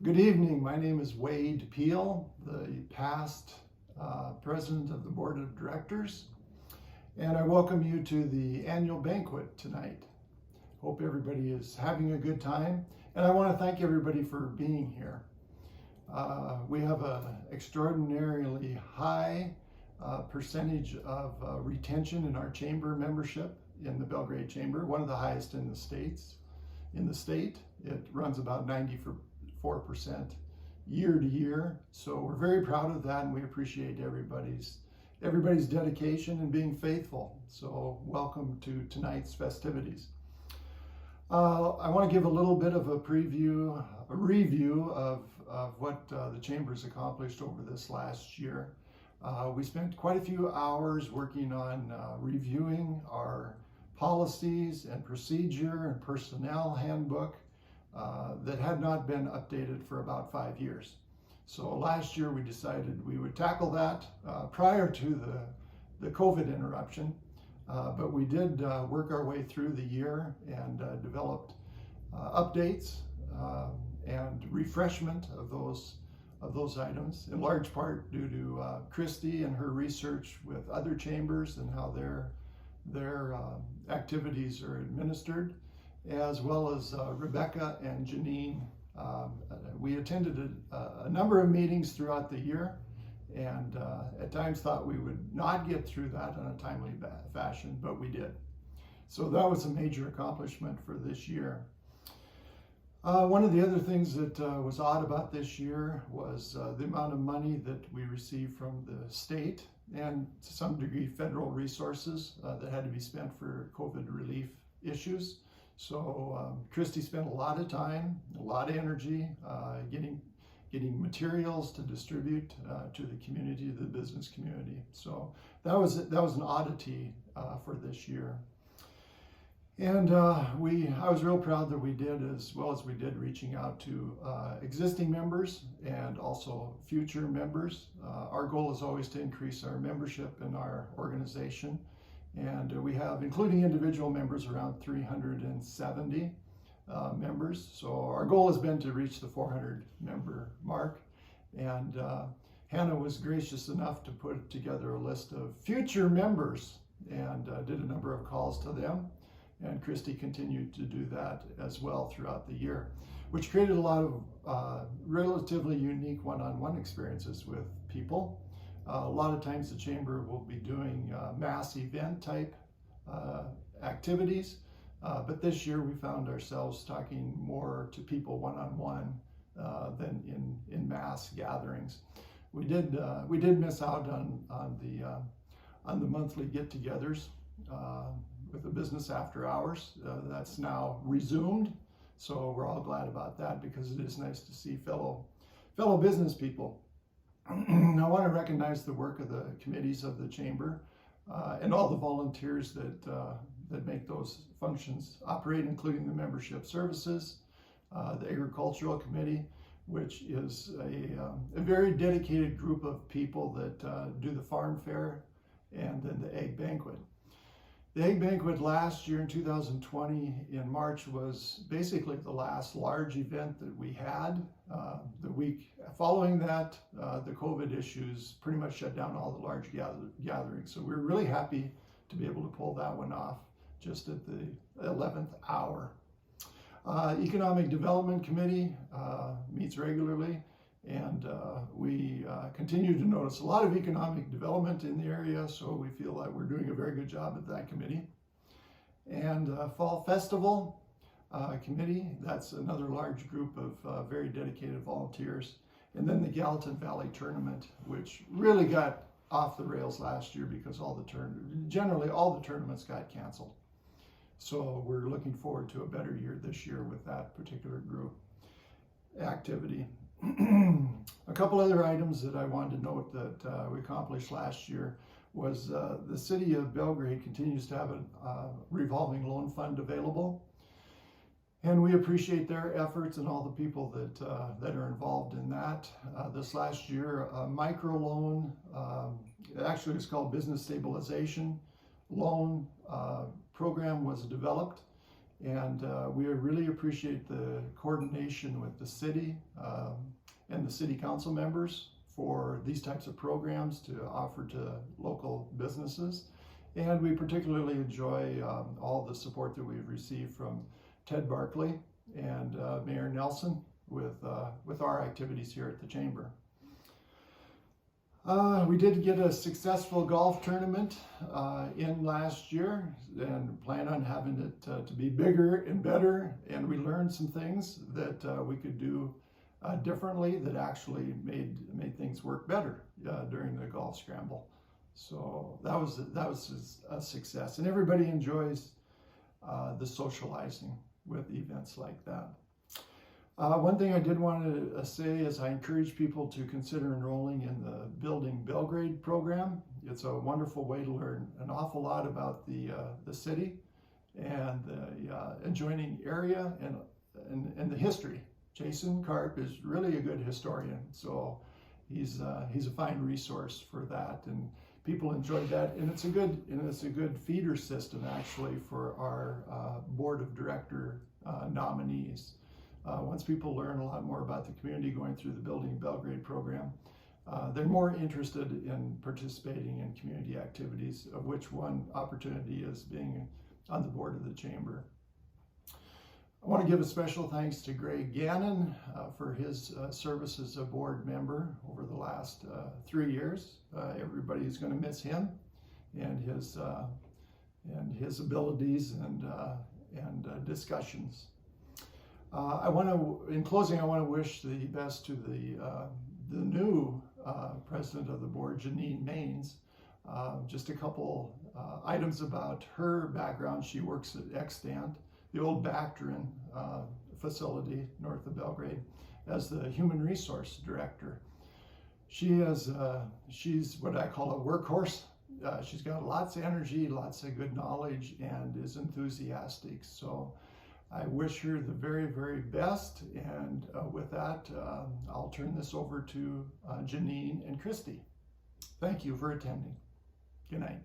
Good evening. My name is Wade Pehl, the past president of the board of directors, and I welcome you to the annual banquet tonight. Hope everybody is having a good time, and I want to thank everybody for being here. We have an extraordinarily high percentage of retention in our chamber membership in the Belgrade Chamber, one of the highest in the state. It runs about 94% year to year. So we're very proud of that, and we appreciate everybody's dedication and being faithful. So welcome to tonight's festivities. I want to give a little bit of a review of what the Chamber's accomplished over this last year. We spent quite a few hours working on reviewing our policies and procedure and personnel handbook that had not been updated for about 5 years. So last year we decided we would tackle that prior to the COVID interruption, but we did work our way through the year and developed updates and refreshment of those items, in large part due to Christy and her research with other chambers and how their activities are administered, as well as Rebecca and Janine. We attended a number of meetings throughout the year, and at times thought we would not get through that in a timely fashion, but we did. So that was a major accomplishment for this year. One of the other things that was odd about this year was the amount of money that we received from the state and to some degree federal resources that had to be spent for COVID relief issues. So Christy spent a lot of time, a lot of energy getting materials to distribute to the community, the business community. So that was an oddity for this year. And I was real proud that we did as well as we did, reaching out to existing members and also future members. Our goal is always to increase our membership in our organization. And we have, including individual members, around 370 members. So our goal has been to reach the 400 member mark. And Hannah was gracious enough to put together a list of future members and did a number of calls to them. And Christy continued to do that as well throughout the year, which created a lot of relatively unique one-on-one experiences with people. A lot of times the Chamber will be doing mass event type activities, but this year we found ourselves talking more to people one-on-one than in mass gatherings. We did miss out on the monthly get-togethers with the business after hours. That's now resumed, so we're all glad about that because it is nice to see fellow business people. I want to recognize the work of the committees of the Chamber and all the volunteers that make those functions operate, including the membership services, the agricultural committee, which is a very dedicated group of people that do the farm fair and then the egg banquet. The egg banquet last year in 2020 in March was basically the last large event that we had. The week following that, the COVID issues pretty much shut down all the large gatherings. So we're really happy to be able to pull that one off just at the 11th hour. Economic Development Committee meets regularly, and we continue to notice a lot of economic development in the area, so we feel that we're doing a very good job at that committee. And Fall Festival Committee, that's another large group of very dedicated volunteers. And then the Gallatin Valley Tournament, which really got off the rails last year because generally all the tournaments got canceled. So we're looking forward to a better year this year with that particular group activity. A couple other items that I wanted to note that we accomplished last year was the city of Belgrade continues to have a revolving loan fund available, and we appreciate their efforts and all the people that are involved in that. This last year, a microloan, actually it's called Business Stabilization Loan program, was developed, And we really appreciate the coordination with the city and the city council members for these types of programs to offer to local businesses. And we particularly enjoy all the support that we've received from Ted Barkley and Mayor Nelson with our activities here at the Chamber. We did get a successful golf tournament in last year and plan on having it to be bigger and better, and we learned some things that we could do differently that actually made things work better during the golf scramble. So that was a success, and everybody enjoys the socializing with events like that. One thing I did want to say is I encourage people to consider enrolling in the Building Belgrade program. It's a wonderful way to learn an awful lot about the city and the adjoining area and the history. Jason Karp is really a good historian, so he's a fine resource for that, and people enjoyed that. And it's a good feeder system actually for our board of director nominees. Once people learn a lot more about the community going through the Building Belgrade program, they're more interested in participating in community activities, of which one opportunity is being on the board of the Chamber. I want to give a special thanks to Greg Gannon for his service as a board member over the last 3 years. Everybody's going to miss him and his abilities and discussions. In closing, I want to wish the best to the new president of the board, Janine Maines. Just a couple items about her background. She works at Extant, the old Bactrian facility north of Belgrade, as the human resource director. She's what I call a workhorse. She's got lots of energy, lots of good knowledge, and is enthusiastic. So I wish her the very, very best. And with that, I'll turn this over to Janine and Christy. Thank you for attending. Good night.